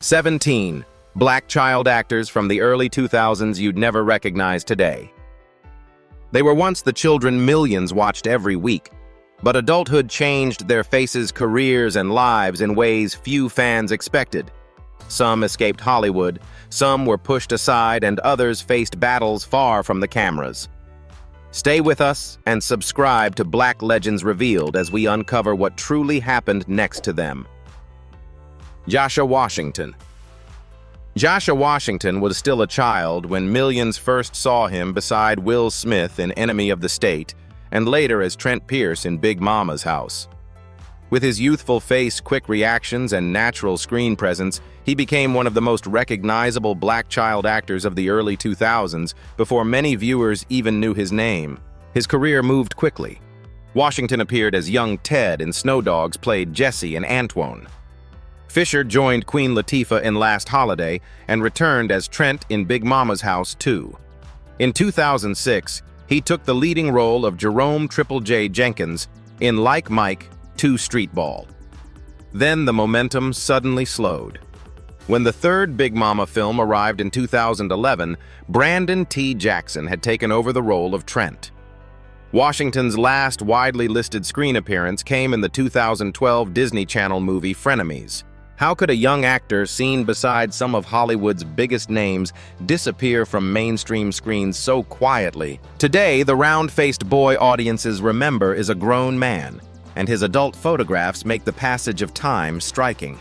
17 black child actors from the early 2000s you'd never recognize today. They were once the children millions watched every week, but adulthood changed their faces, careers, and lives in ways few fans expected. Some escaped Hollywood, some were pushed aside, and others faced battles far from the cameras. Stay with us and subscribe to Black Legends Revealed as we uncover what truly happened next to them. Joshua Washington. Joshua Washington was still a child when millions first saw him beside Will Smith in Enemy of the State, and later as Trent Pierce in Big Mama's House. With his youthful face, quick reactions, and natural screen presence, he became one of the most recognizable black child actors of the early 2000s before many viewers even knew his name. His career moved quickly. Washington appeared as young Ted in Snow Dogs, played Jesse and Antoine. Fisher joined Queen Latifah in Last Holiday and returned as Trent in Big Mama's House 2. In 2006, he took the leading role of Jerome Triple J Jenkins in Like Mike 2 Street Ball. Then the momentum suddenly slowed. When the third Big Mama film arrived in 2011, Brandon T. Jackson had taken over the role of Trent. Washington's last widely listed screen appearance came in the 2012 Disney Channel movie Frenemies. How could a young actor seen beside some of Hollywood's biggest names disappear from mainstream screens so quietly? Today, the round-faced boy audiences remember is a grown man, and his adult photographs make the passage of time striking.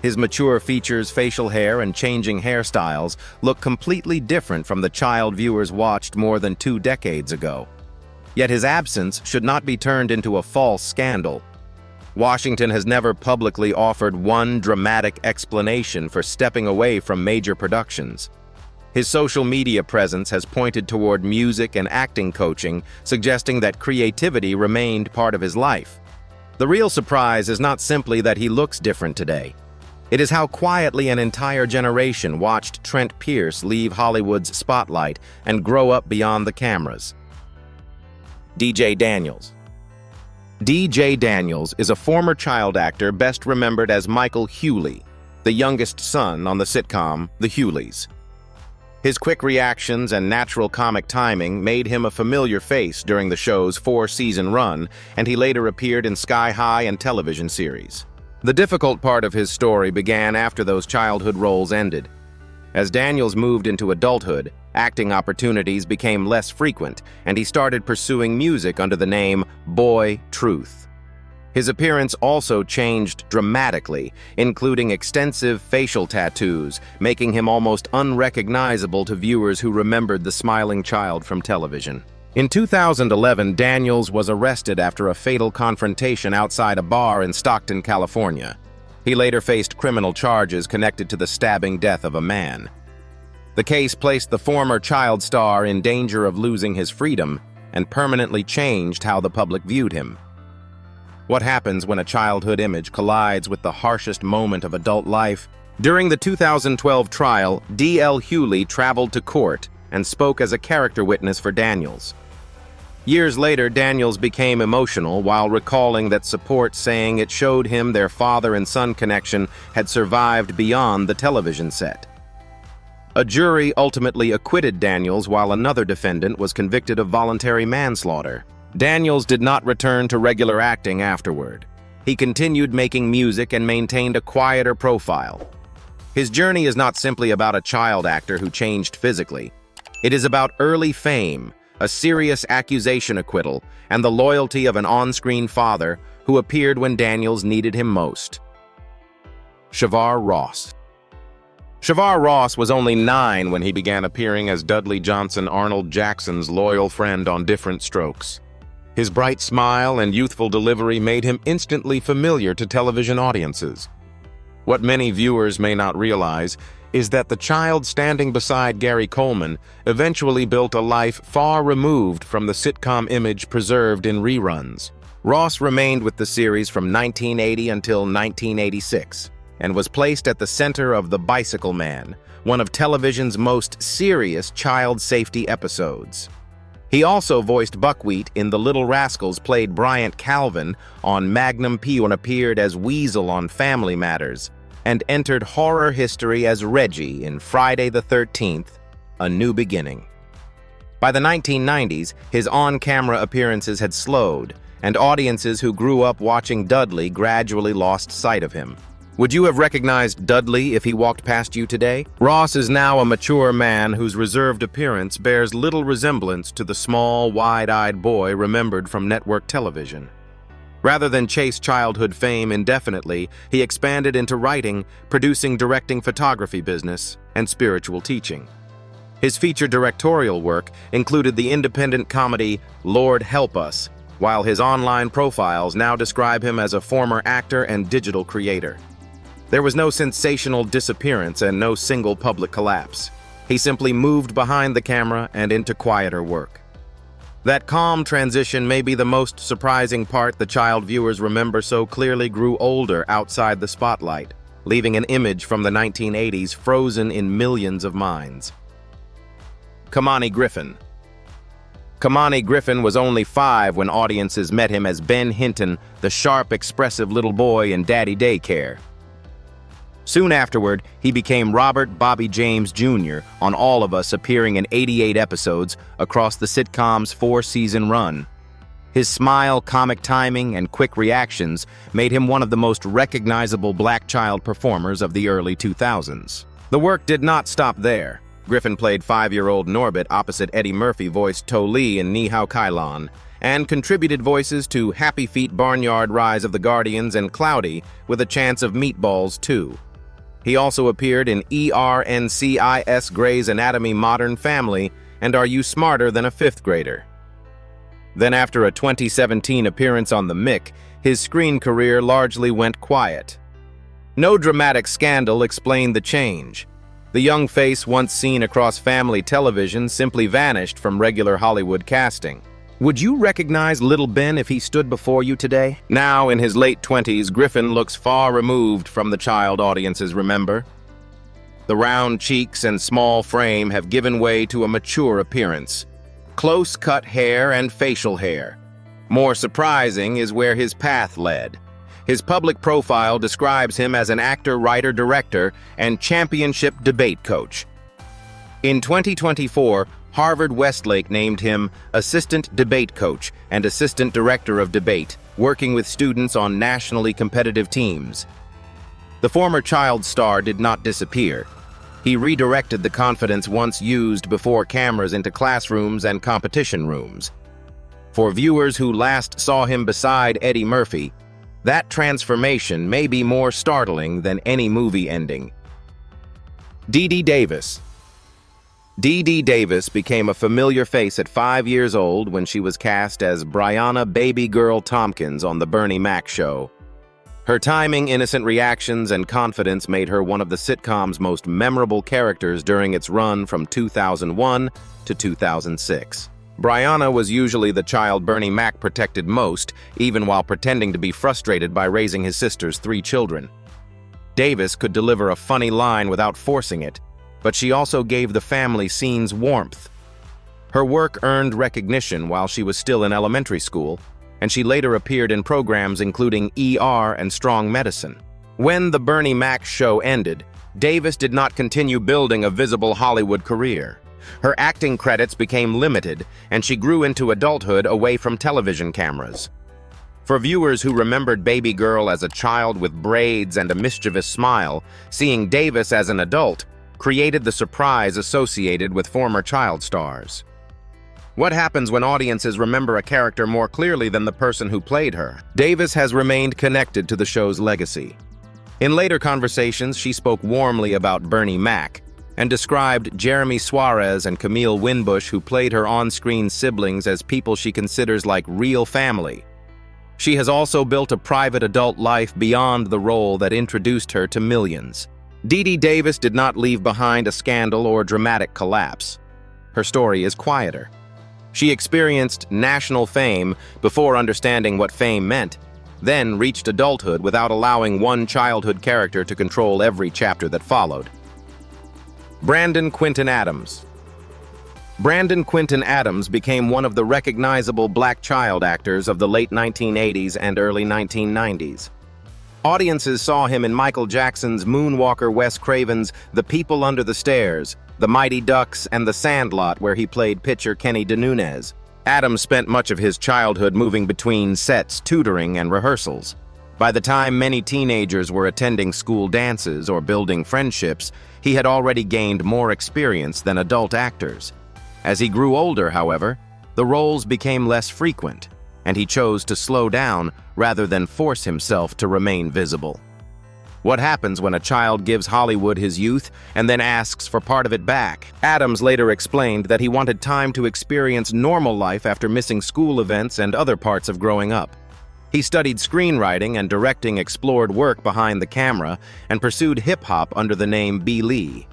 His mature features, facial hair, and changing hairstyles look completely different from the child viewers watched more than 2 decades ago. Yet his absence should not be turned into a false scandal. Washington has never publicly offered one dramatic explanation for stepping away from major productions. His social media presence has pointed toward music and acting coaching, suggesting that creativity remained part of his life. The real surprise is not simply that he looks different today. It is how quietly an entire generation watched Trent Pierce leave Hollywood's spotlight and grow up beyond the cameras. DJ Daniels. D.J. Daniels is a former child actor best remembered as Michael Hewley, the youngest son on the sitcom The Hewleys. His quick reactions and natural comic timing made him a familiar face during the show's 4-season run, and he later appeared in Sky High and television series. The difficult part of his story began after those childhood roles ended. As Daniels moved into adulthood, acting opportunities became less frequent, and he started pursuing music under the name Boy Truth. His appearance also changed dramatically, including extensive facial tattoos, making him almost unrecognizable to viewers who remembered the smiling child from television. In 2011, Daniels was arrested after a fatal confrontation outside a bar in Stockton, California. He later faced criminal charges connected to the stabbing death of a man. The case placed the former child star in danger of losing his freedom and permanently changed how the public viewed him. What happens when a childhood image collides with the harshest moment of adult life? During the 2012 trial, D.L. Hewley traveled to court and spoke as a character witness for Daniels. Years later, Daniels became emotional while recalling that support, saying it showed him their father and son connection had survived beyond the television set. A jury ultimately acquitted Daniels while another defendant was convicted of voluntary manslaughter. Daniels did not return to regular acting afterward. He continued making music and maintained a quieter profile. His journey is not simply about a child actor who changed physically. It is about early fame, a serious accusation acquittal, and the loyalty of an on-screen father who appeared when Daniels needed him most. Shavar Ross. Shavar Ross was only 9 when he began appearing as Dudley Johnson Arnold Jackson's loyal friend on Different Strokes. His bright smile and youthful delivery made him instantly familiar to television audiences. What many viewers may not realize is that the child standing beside Gary Coleman eventually built a life far removed from the sitcom image preserved in reruns. Ross remained with the series from 1980 until 1986 and was placed at the center of The Bicycle Man, one of television's most serious child safety episodes. He also voiced Buckwheat in The Little Rascals, played Bryant Calvin on Magnum P, and appeared as Weasel on Family Matters, and entered horror history as Reggie in Friday the 13th, A New Beginning. By the 1990s, his on-camera appearances had slowed, and audiences who grew up watching Dudley gradually lost sight of him. Would you have recognized Dudley if he walked past you today? Ross is now a mature man whose reserved appearance bears little resemblance to the small, wide-eyed boy remembered from network television. Rather than chase childhood fame indefinitely, he expanded into writing, producing, directing, photography business, and spiritual teaching. His feature directorial work included the independent comedy Lord Help Us, while his online profiles now describe him as a former actor and digital creator. There was no sensational disappearance and no single public collapse. He simply moved behind the camera and into quieter work. That calm transition may be the most surprising part. The child viewers remember so clearly grew older outside the spotlight, leaving an image from the 1980s frozen in millions of minds. Khamani Griffin. Khamani Griffin was only 5 when audiences met him as Ben Hinton, the sharp, expressive little boy in Daddy Daycare. Soon afterward, he became Robert Bobby James Jr. on All of Us, appearing in 88 episodes across the sitcom's 4-season run. His smile, comic timing, and quick reactions made him one of the most recognizable black child performers of the early 2000s. The work did not stop there. Griffin played 5-year-old Norbit opposite Eddie Murphy voiced To Lee in Ni Hao Kai Lan, and contributed voices to Happy Feet, Barnyard, Rise of the Guardians, and Cloudy with a chance of Meatballs too. He also appeared in ER&CIS Grey's Anatomy Modern Family and Are You Smarter Than a Fifth Grader? Then after a 2017 appearance on The Mick, his screen career largely went quiet. No dramatic scandal explained the change. The young face once seen across family television simply vanished from regular Hollywood casting. Would you recognize Little Ben if he stood before you today? Now, in his late 20s, Griffin looks far removed from the child audiences remember. The round cheeks and small frame have given way to a mature appearance. Close-cut hair and facial hair. More surprising is where his path led. His public profile describes him as an actor, writer, director, and championship debate coach. In 2024, Harvard-Westlake named him Assistant Debate Coach and Assistant Director of Debate, working with students on nationally competitive teams. The former child star did not disappear. He redirected the confidence once used before cameras into classrooms and competition rooms. For viewers who last saw him beside Eddie Murphy, that transformation may be more startling than any movie ending. Dee Dee Davis. Dee Dee Davis became a familiar face at 5 years old when she was cast as Brianna Baby Girl Tompkins on The Bernie Mac Show. Her timing, innocent reactions, and confidence made her one of the sitcom's most memorable characters during its run from 2001 to 2006. Brianna was usually the child Bernie Mac protected most, even while pretending to be frustrated by raising his sister's 3 children. Davis could deliver a funny line without forcing it, but she also gave the family scenes warmth. Her work earned recognition while she was still in elementary school, and she later appeared in programs including ER and Strong Medicine. When The Bernie Mac Show ended, Davis did not continue building a visible Hollywood career. Her acting credits became limited, and she grew into adulthood away from television cameras. For viewers who remembered Baby Girl as a child with braids and a mischievous smile, seeing Davis as an adult created the surprise associated with former child stars. What happens when audiences remember a character more clearly than the person who played her? Davis has remained connected to the show's legacy. In later conversations, she spoke warmly about Bernie Mac and described Jeremy Suarez and Camille Winbush, who played her on-screen siblings, as people she considers like real family. She has also built a private adult life beyond the role that introduced her to millions. Dee Dee Davis did not leave behind a scandal or dramatic collapse. Her story is quieter. She experienced national fame before understanding what fame meant, then reached adulthood without allowing one childhood character to control every chapter that followed. Brandon Quinton Adams. Brandon Quinton Adams became one of the recognizable black child actors of the late 1980s and early 1990s. Audiences saw him in Michael Jackson's Moonwalker, Wes Craven's The People Under the Stairs, The Mighty Ducks, and The Sandlot, where he played pitcher Kenny DeNunez. Adams spent much of his childhood moving between sets, tutoring, and rehearsals. By the time many teenagers were attending school dances or building friendships, he had already gained more experience than adult actors. As he grew older, however, the roles became less frequent, and he chose to slow down rather than force himself to remain visible. What happens when a child gives Hollywood his youth and then asks for part of it back? Adams later explained that he wanted time to experience normal life after missing school events and other parts of growing up. He studied screenwriting and directing, explored work behind the camera, and pursued hip-hop under the name B. Lee.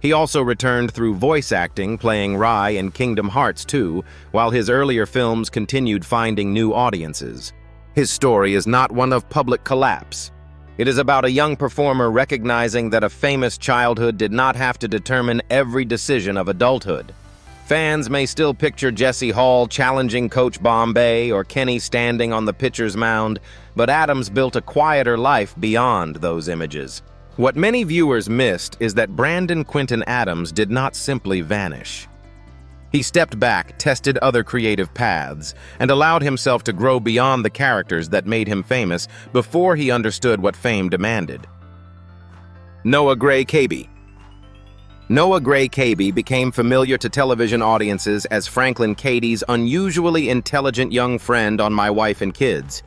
He also returned through voice acting, playing Rai in Kingdom Hearts 2, while his earlier films continued finding new audiences. His story is not one of public collapse. It is about a young performer recognizing that a famous childhood did not have to determine every decision of adulthood. Fans may still picture Jesse Hall challenging Coach Bombay or Kenny standing on the pitcher's mound, but Adams built a quieter life beyond those images. What many viewers missed is that Brandon Quinton Adams did not simply vanish. He stepped back, tested other creative paths, and allowed himself to grow beyond the characters that made him famous before he understood what fame demanded. Noah Gray-Cabey. Noah Gray-Cabey became familiar to television audiences as Franklin Cady's unusually intelligent young friend on My Wife and Kids.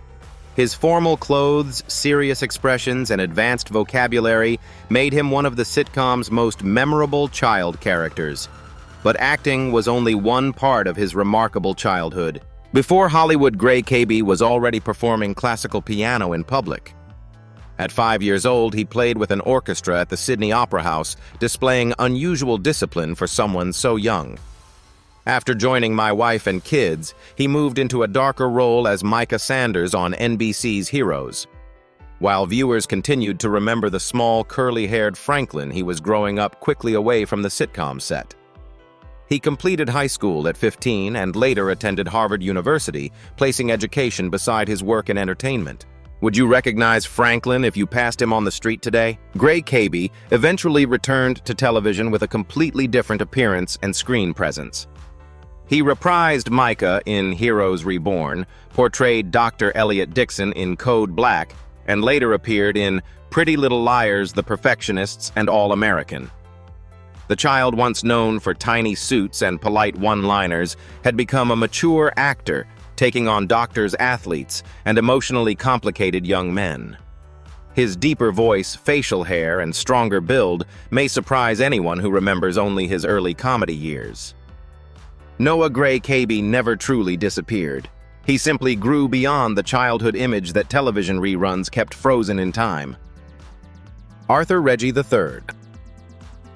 His formal clothes, serious expressions, and advanced vocabulary made him one of the sitcom's most memorable child characters. But acting was only one part of his remarkable childhood. Before Hollywood, Gray-Cabey was already performing classical piano in public. At 5 years old, he played with an orchestra at the Sydney Opera House, displaying unusual discipline for someone so young. After joining My Wife and Kids, he moved into a darker role as Micah Sanders on NBC's Heroes. While viewers continued to remember the small, curly-haired Franklin, he was growing up quickly away from the sitcom set. He completed high school at 15 and later attended Harvard University, placing education beside his work in entertainment. Would you recognize Franklin if you passed him on the street today? Gray-Cabey eventually returned to television with a completely different appearance and screen presence. He reprised Micah in Heroes Reborn, portrayed Dr. Elliot Dixon in Code Black, and later appeared in Pretty Little Liars, The Perfectionists, and All-American. The child, once known for tiny suits and polite one-liners, had become a mature actor, taking on doctors, athletes, and emotionally complicated young men. His deeper voice, facial hair, and stronger build may surprise anyone who remembers only his early comedy years. Noah Gray-Cabey never truly disappeared. He simply grew beyond the childhood image that television reruns kept frozen in time. Arthur Reggie III.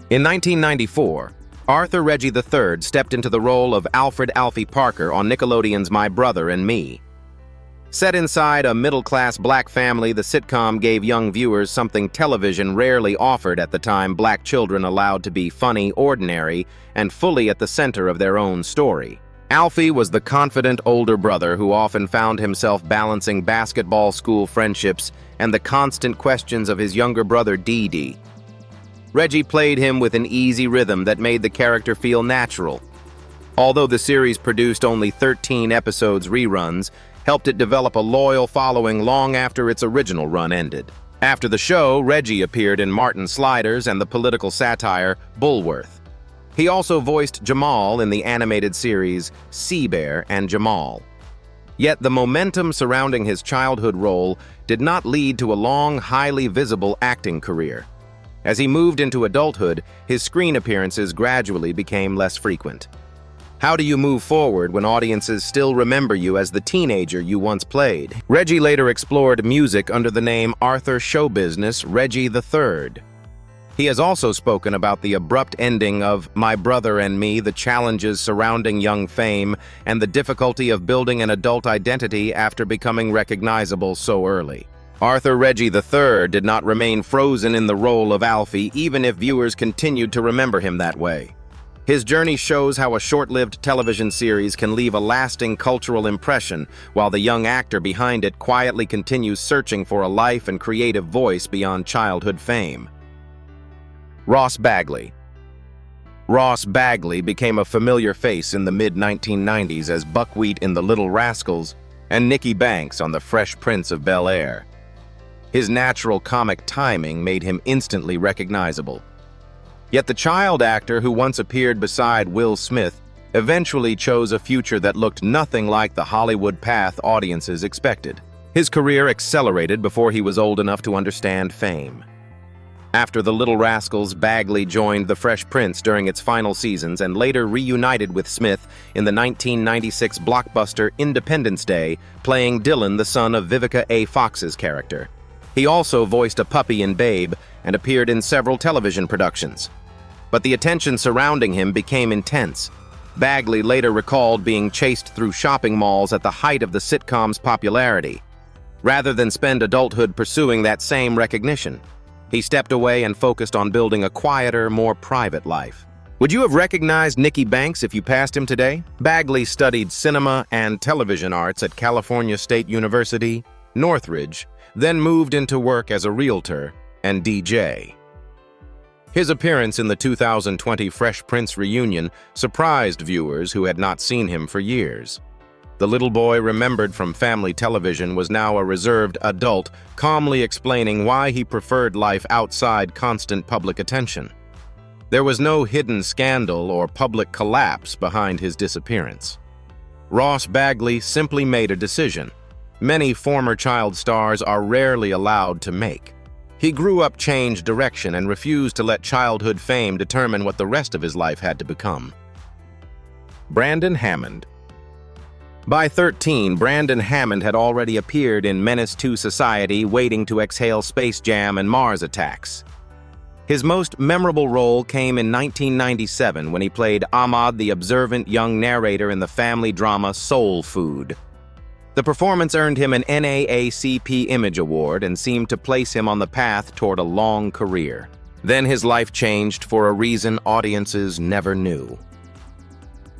In 1994, Arthur Reggie III stepped into the role of Alfred Alfie Parker on Nickelodeon's My Brother and Me. Set inside a middle-class black family, the sitcom gave young viewers something television rarely offered at the time: black children allowed to be funny, ordinary, and fully at the center of their own story. Alfie was the confident older brother who often found himself balancing basketball school friendships and the constant questions of his younger brother Dee Dee. Reggie played him with an easy rhythm that made the character feel natural. Although the series produced only 13 episodes, reruns helped it develop a loyal following long after its original run ended. After the show, Reggie appeared in Martin Sliders and the political satire Bulworth. He also voiced Jamal in the animated series Sea Bear and Jamal. Yet the momentum surrounding his childhood role did not lead to a long, highly visible acting career. As he moved into adulthood, his screen appearances gradually became less frequent. How do you move forward when audiences still remember you as the teenager you once played? Reggie later explored music under the name Arthur Showbusiness Reggie III. He has also spoken about the abrupt ending of My Brother and Me, the challenges surrounding young fame, and the difficulty of building an adult identity after becoming recognizable so early. Arthur Reggie III did not remain frozen in the role of Alfie, even if viewers continued to remember him that way. His journey shows how a short-lived television series can leave a lasting cultural impression, while the young actor behind it quietly continues searching for a life and creative voice beyond childhood fame. Ross Bagley. Ross Bagley became a familiar face in the mid-1990s as Buckwheat in The Little Rascals and Nicky Banks on The Fresh Prince of Bel-Air. His natural comic timing made him instantly recognizable. Yet the child actor who once appeared beside Will Smith eventually chose a future that looked nothing like the Hollywood path audiences expected. His career accelerated before he was old enough to understand fame. After The Little Rascals, Bagley joined The Fresh Prince during its final seasons and later reunited with Smith in the 1996 blockbuster Independence Day, playing Dylan, the son of Vivica A. Fox's character. He also voiced a puppy in Babe and appeared in several television productions. But the attention surrounding him became intense. Bagley later recalled being chased through shopping malls at the height of the sitcom's popularity. Rather than spend adulthood pursuing that same recognition, he stepped away and focused on building a quieter, more private life. Would you have recognized Nicky Banks if you passed him today? Bagley studied cinema and television arts at California State University, Northridge, then moved into work as a realtor and DJ. His appearance in the 2020 Fresh Prince reunion surprised viewers who had not seen him for years. The little boy remembered from family television was now a reserved adult, calmly explaining why he preferred life outside constant public attention. There was no hidden scandal or public collapse behind his disappearance. Ross Bagley simply made a decision many former child stars are rarely allowed to make. He grew up, changed direction, and refused to let childhood fame determine what the rest of his life had to become. Brandon Hammond. By 13, Brandon Hammond had already appeared in Menace to Society, Waiting to Exhale, Space Jam, and Mars Attacks. His most memorable role came in 1997 when he played Ahmad, the observant young narrator in the family drama Soul Food. The performance earned him an NAACP Image Award and seemed to place him on the path toward a long career. Then his life changed for a reason audiences never knew.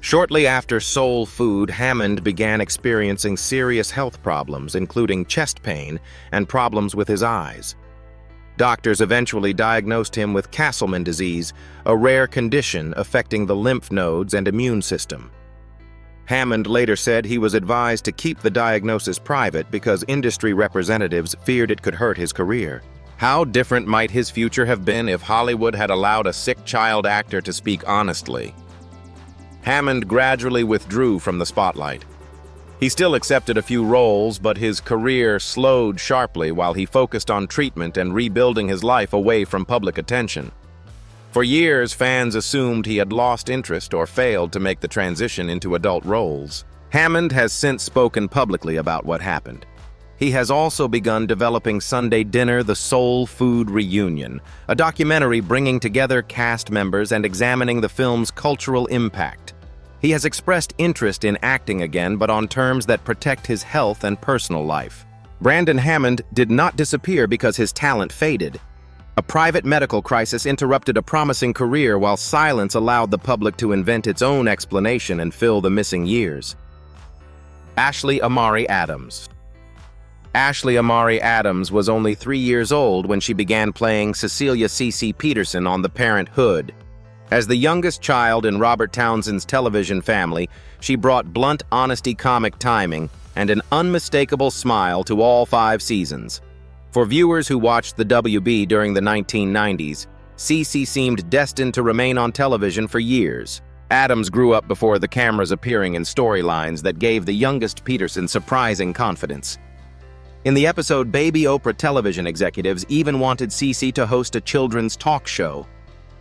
Shortly after Soul Food, Hammond began experiencing serious health problems, including chest pain and problems with his eyes. Doctors eventually diagnosed him with Castleman disease, a rare condition affecting the lymph nodes and immune system. Hammond later said he was advised to keep the diagnosis private because industry representatives feared it could hurt his career. How different might his future have been if Hollywood had allowed a sick child actor to speak honestly? Hammond gradually withdrew from the spotlight. He still accepted a few roles, but his career slowed sharply while he focused on treatment and rebuilding his life away from public attention. For years, fans assumed he had lost interest or failed to make the transition into adult roles. Hammond has since spoken publicly about what happened. He has also begun developing Sunday Dinner: The Soul Food Reunion, a documentary bringing together cast members and examining the film's cultural impact. He has expressed interest in acting again, but on terms that protect his health and personal life. Brandon Hammond did not disappear because his talent faded. A private medical crisis interrupted a promising career while silence allowed the public to invent its own explanation and fill the missing years. Ashley Amari Adams. Ashley Amari Adams was only 3 years old when she began playing Cecilia C.C. Peterson on The Parent 'Hood. As the youngest child in Robert Townsend's television family, she brought blunt honesty comic timing and an unmistakable smile to all 5 seasons. For viewers who watched the WB during the 1990s, CeCe seemed destined to remain on television for years. Adams grew up before the cameras appearing in storylines that gave the youngest Peterson surprising confidence. In the episode Baby Oprah, television executives even wanted CeCe to host a children's talk show.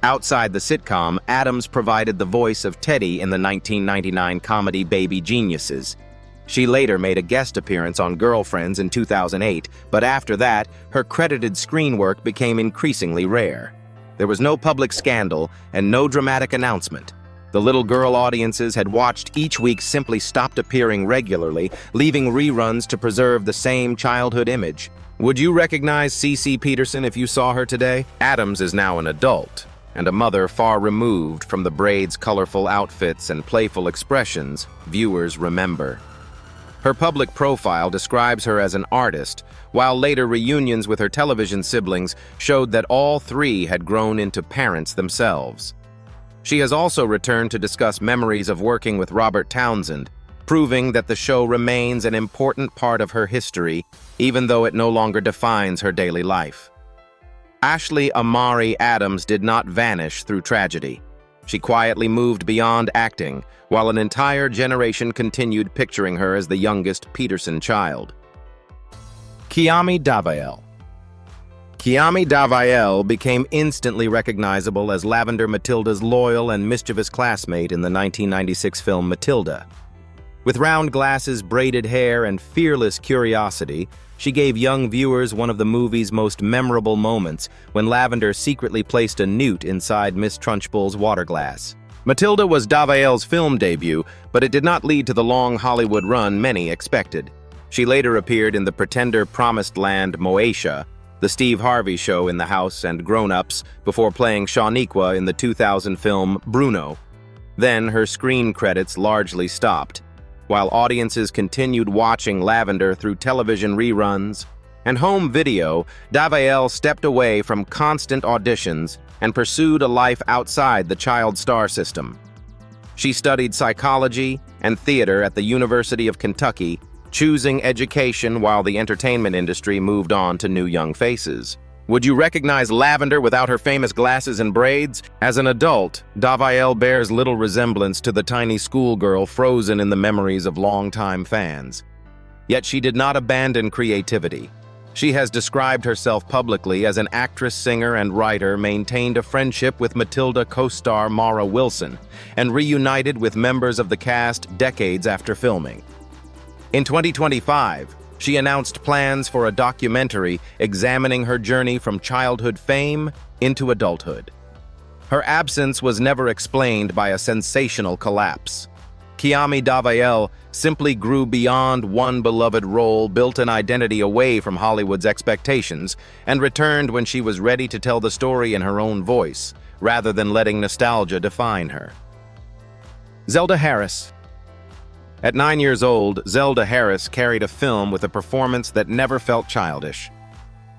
Outside the sitcom, Adams provided the voice of Teddy in the 1999 comedy Baby Geniuses. She later made a guest appearance on Girlfriends in 2008, but after that, her credited screen work became increasingly rare. There was no public scandal and no dramatic announcement. The little girl audiences had watched each week simply stopped appearing regularly, leaving reruns to preserve the same childhood image. Would you recognize CeCe Peterson if you saw her today? Adams is now an adult, and a mother far removed from the braids' colorful outfits and playful expressions viewers remember. Her public profile describes her as an artist, while later reunions with her television siblings showed that all three had grown into parents themselves. She has also returned to discuss memories of working with Robert Townsend, proving that the show remains an important part of her history, even though it no longer defines her daily life. Ashley Amari Adams did not vanish through tragedy. She quietly moved beyond acting, while an entire generation continued picturing her as the youngest Peterson child. Kiami Davael. Kiami Davael became instantly recognizable as Lavender Matilda's loyal and mischievous classmate in the 1996 film Matilda. With round glasses, braided hair, and fearless curiosity, she gave young viewers one of the movie's most memorable moments when Lavender secretly placed a newt inside Miss Trunchbull's water glass. Matilda was Davael's film debut, but it did not lead to the long Hollywood run many expected. She later appeared in the Pretender Promised Land Moesha, the Steve Harvey Show in the House and Grown Ups, before playing Shaniqua in the 2000 film Bruno. Then her screen credits largely stopped, while audiences continued watching Lavender through television reruns and home video. Davael stepped away from constant auditions and pursued a life outside the child star system. She studied psychology and theater at the University of Kentucky, choosing education while the entertainment industry moved on to new young faces. Would you recognize Lavender without her famous glasses and braids? As an adult, Davael bears little resemblance to the tiny schoolgirl frozen in the memories of longtime fans. Yet she did not abandon creativity. She has described herself publicly as an actress, singer, and writer, maintained a friendship with Matilda co-star Mara Wilson, and reunited with members of the cast decades after filming. In 2025, she announced plans for a documentary examining her journey from childhood fame into adulthood. Her absence was never explained by a sensational collapse. Kiami Davael simply grew beyond one beloved role, built an identity away from Hollywood's expectations, and returned when she was ready to tell the story in her own voice, rather than letting nostalgia define her. Zelda Harris. At 9 years old, Zelda Harris carried a film with a performance that never felt childish.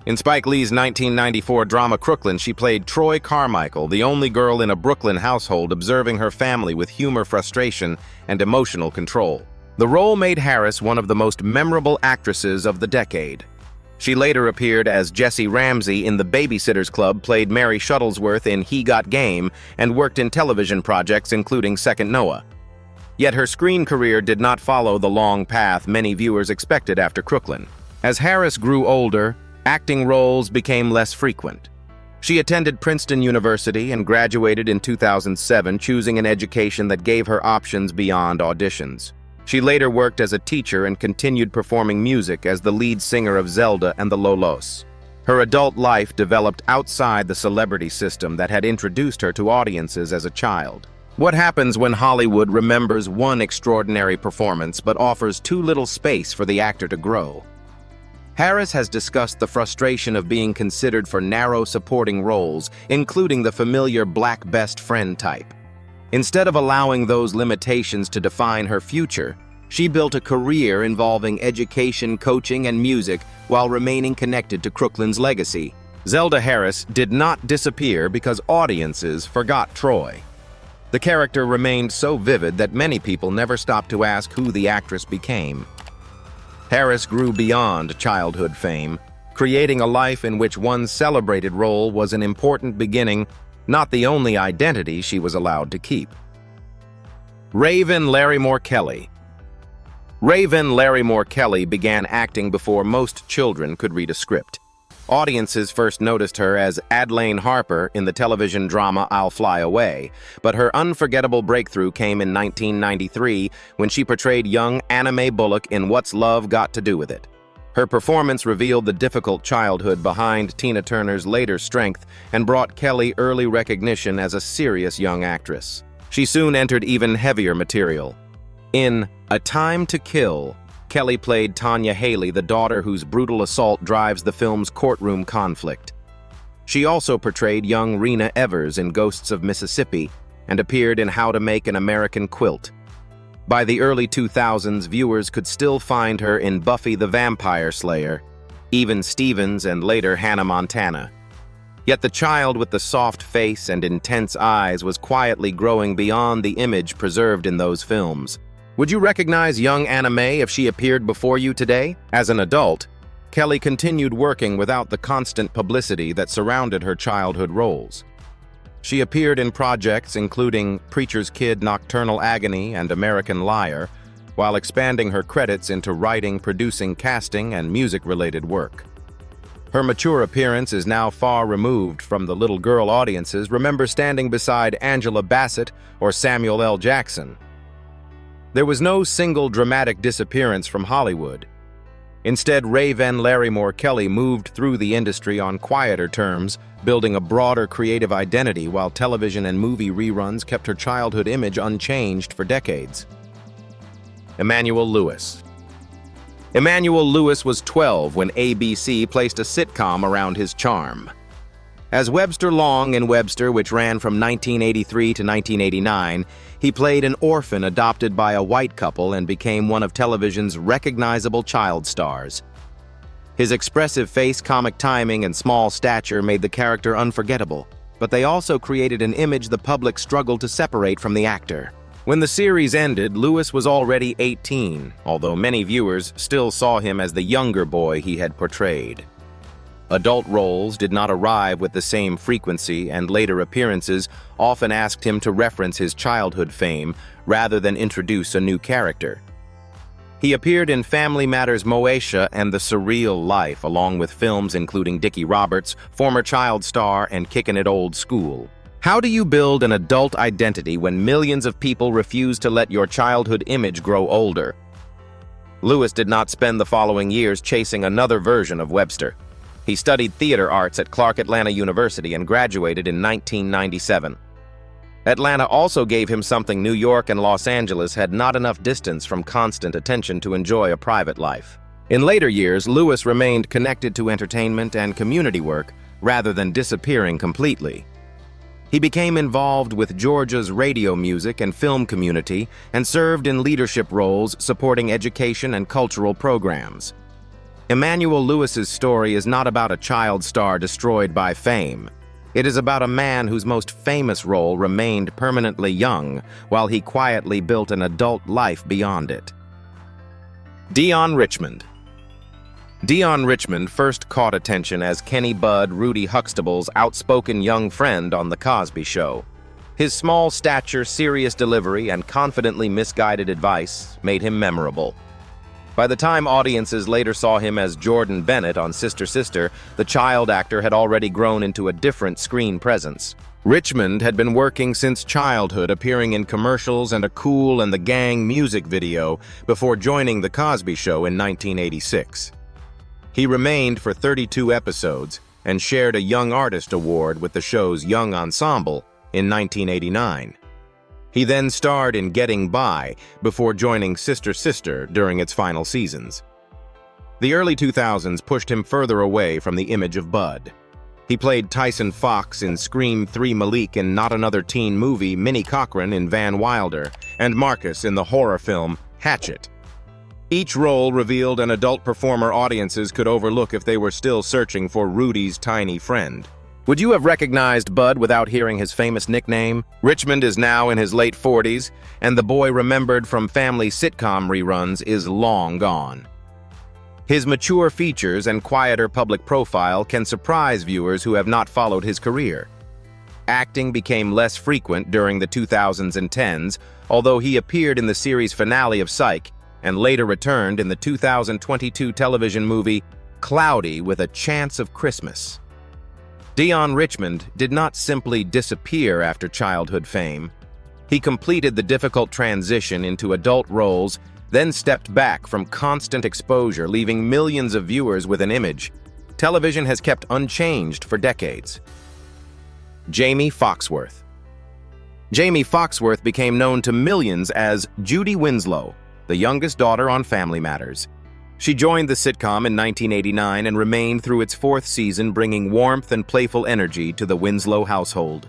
In Spike Lee's 1994 drama Crooklyn, she played Troy Carmichael, the only girl in a Brooklyn household observing her family with humor, frustration, and emotional control. The role made Harris one of the most memorable actresses of the decade. She later appeared as Jessie Ramsey in The Babysitter's Club, played Mary Shuttlesworth in He Got Game, and worked in television projects including Second Noah. Yet her screen career did not follow the long path many viewers expected after Crooklyn. As Harris grew older, acting roles became less frequent. She attended Princeton University and graduated in 2007, choosing an education that gave her options beyond auditions. She later worked as a teacher and continued performing music as the lead singer of Zelda and the Lolos. Her adult life developed outside the celebrity system that had introduced her to audiences as a child. What happens when Hollywood remembers one extraordinary performance but offers too little space for the actor to grow? Harris has discussed the frustration of being considered for narrow supporting roles, including the familiar black best friend type. Instead of allowing those limitations to define her future, she built a career involving education, coaching, and music while remaining connected to Crooklyn's legacy. Zelda Harris did not disappear because audiences forgot Troy. The character remained so vivid that many people never stopped to ask who the actress became. Harris grew beyond childhood fame, creating a life in which one celebrated role was an important beginning, not the only identity she was allowed to keep. Rae'Ven Larrymore Kelly. Rae'Ven Larrymore Kelly began acting before most children could read a script. Audiences first noticed her as Adelaine Harper in the television drama I'll Fly Away, but her unforgettable breakthrough came in 1993 when she portrayed young Anna Mae Bullock in What's Love Got to Do with It. Her performance revealed the difficult childhood behind Tina Turner's later strength and brought Kelly early recognition as a serious young actress. She soon entered even heavier material. In A Time to Kill, Kelly played Tanya Haley, the daughter whose brutal assault drives the film's courtroom conflict. She also portrayed young Rena Evers in Ghosts of Mississippi and appeared in How to Make an American Quilt. By the early 2000s, viewers could still find her in Buffy the Vampire Slayer, Even Stevens, and later Hannah Montana. Yet the child with the soft face and intense eyes was quietly growing beyond the image preserved in those films. Would you recognize young Anna Mae if she appeared before you today? As an adult, Kelly continued working without the constant publicity that surrounded her childhood roles. She appeared in projects including Preacher's Kid, Nocturnal Agony, and American Liar, while expanding her credits into writing, producing, casting, and music-related work. Her mature appearance is now far removed from the little girl audiences remember standing beside Angela Bassett or Samuel L. Jackson. There was no single dramatic disappearance from Hollywood. Instead, Rae'Ven Larrymore Kelly moved through the industry on quieter terms, building a broader creative identity while television and movie reruns kept her childhood image unchanged for decades. Emmanuel Lewis. Emmanuel Lewis was 12 when ABC placed a sitcom around his charm. As Webster Long in Webster, which ran from 1983 to 1989, he played an orphan adopted by a white couple and became one of television's recognizable child stars. His expressive face, comic timing, and small stature made the character unforgettable, but they also created an image the public struggled to separate from the actor. When the series ended, Lewis was already 18, although many viewers still saw him as the younger boy he had portrayed. Adult roles did not arrive with the same frequency, and later appearances often asked him to reference his childhood fame rather than introduce a new character. He appeared in Family Matters Moesha and The Surreal Life, along with films including Dickie Roberts, former child star, and Kickin' It Old School. How do you build an adult identity when millions of people refuse to let your childhood image grow older? Lewis did not spend the following years chasing another version of Webster. He studied theater arts at Clark Atlanta University and graduated in 1997. Atlanta also gave him something New York and Los Angeles had not enough distance from constant attention to enjoy a private life. In later years, Lewis remained connected to entertainment and community work rather than disappearing completely. He became involved with Georgia's radio music and film community and served in leadership roles supporting education and cultural programs. Emmanuel Lewis's story is not about a child star destroyed by fame. It is about a man whose most famous role remained permanently young, while he quietly built an adult life beyond it. Dion Richmond. Dion Richmond first caught attention as Kenny Budd, Rudy Huxtable's outspoken young friend on The Cosby Show. His small stature, serious delivery, and confidently misguided advice made him memorable. By the time audiences later saw him as Jordan Bennett on Sister Sister, the child actor had already grown into a different screen presence. Richmond had been working since childhood, appearing in commercials and a Kool and the Gang music video before joining The Cosby Show in 1986. He remained for 32 episodes and shared a Young Artist Award with the show's Young Ensemble in 1989. He then starred in Getting By before joining Sister Sister during its final seasons. The early 2000s pushed him further away from the image of Bud. He played Tyson Fox in Scream 3 Malik in Not Another Teen Movie, Minnie Cochran in Van Wilder, and Marcus in the horror film Hatchet. Each role revealed an adult performer audiences could overlook if they were still searching for Rudy's tiny friend. Would you have recognized Bud without hearing his famous nickname? Richmond is now in his late 40s, and the boy remembered from family sitcom reruns is long gone. His mature features and quieter public profile can surprise viewers who have not followed his career. Acting became less frequent during the 2000s and 10s, although he appeared in the series finale of Psych and later returned in the 2022 television movie Cloudy with a Chance of Christmas. Dion Richmond did not simply disappear after childhood fame. He completed the difficult transition into adult roles, then stepped back from constant exposure, leaving millions of viewers with an image television has kept unchanged for decades. Jaimee Foxworth. Jaimee Foxworth became known to millions as Judy Winslow, the youngest daughter on Family Matters. She joined the sitcom in 1989 and remained through its fourth season, bringing warmth and playful energy to the Winslow household.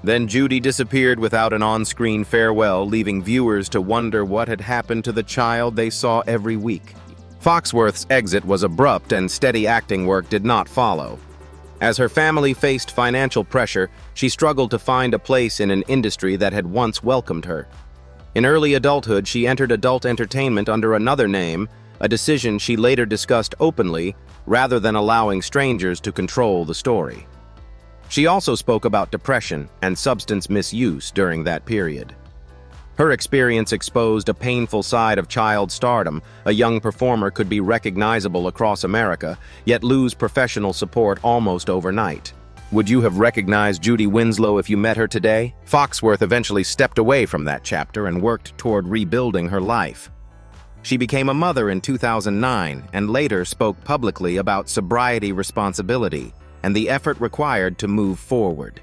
Then Judy disappeared without an on-screen farewell, leaving viewers to wonder what had happened to the child they saw every week. Foxworth's exit was abrupt and steady acting work did not follow. As her family faced financial pressure, she struggled to find a place in an industry that had once welcomed her. In early adulthood, she entered adult entertainment under another name, a decision she later discussed openly, rather than allowing strangers to control the story. She also spoke about depression and substance misuse during that period. Her experience exposed a painful side of child stardom. A young performer could be recognizable across America, yet lose professional support almost overnight. Would you have recognized Judy Winslow if you met her today? Foxworth eventually stepped away from that chapter and worked toward rebuilding her life. She became a mother in 2009 and later spoke publicly about sobriety responsibility and the effort required to move forward.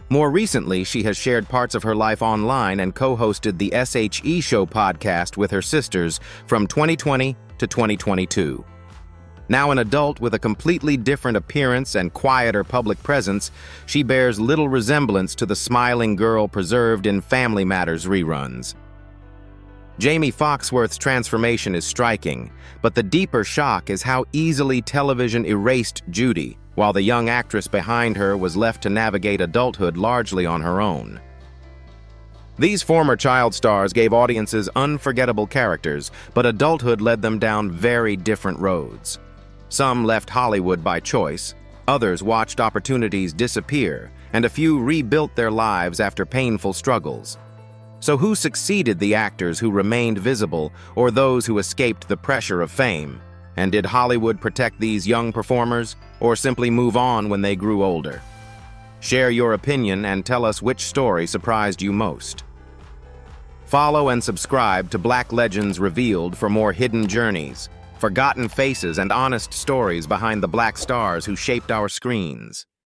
More recently, she has shared parts of her life online and co-hosted the SHE Show podcast with her sisters from 2020 to 2022. Now an adult with a completely different appearance and quieter public presence, she bears little resemblance to the smiling girl preserved in Family Matters reruns. Jaimee Foxworth's transformation is striking, but the deeper shock is how easily television erased Judy, while the young actress behind her was left to navigate adulthood largely on her own. These former child stars gave audiences unforgettable characters, but adulthood led them down very different roads. Some left Hollywood by choice, others watched opportunities disappear, and a few rebuilt their lives after painful struggles. So who succeeded, the actors who remained visible or those who escaped the pressure of fame? And did Hollywood protect these young performers or simply move on when they grew older? Share your opinion and tell us which story surprised you most. Follow and subscribe to Black Legends Revealed for more hidden journeys, forgotten faces, and honest stories behind the black stars who shaped our screens.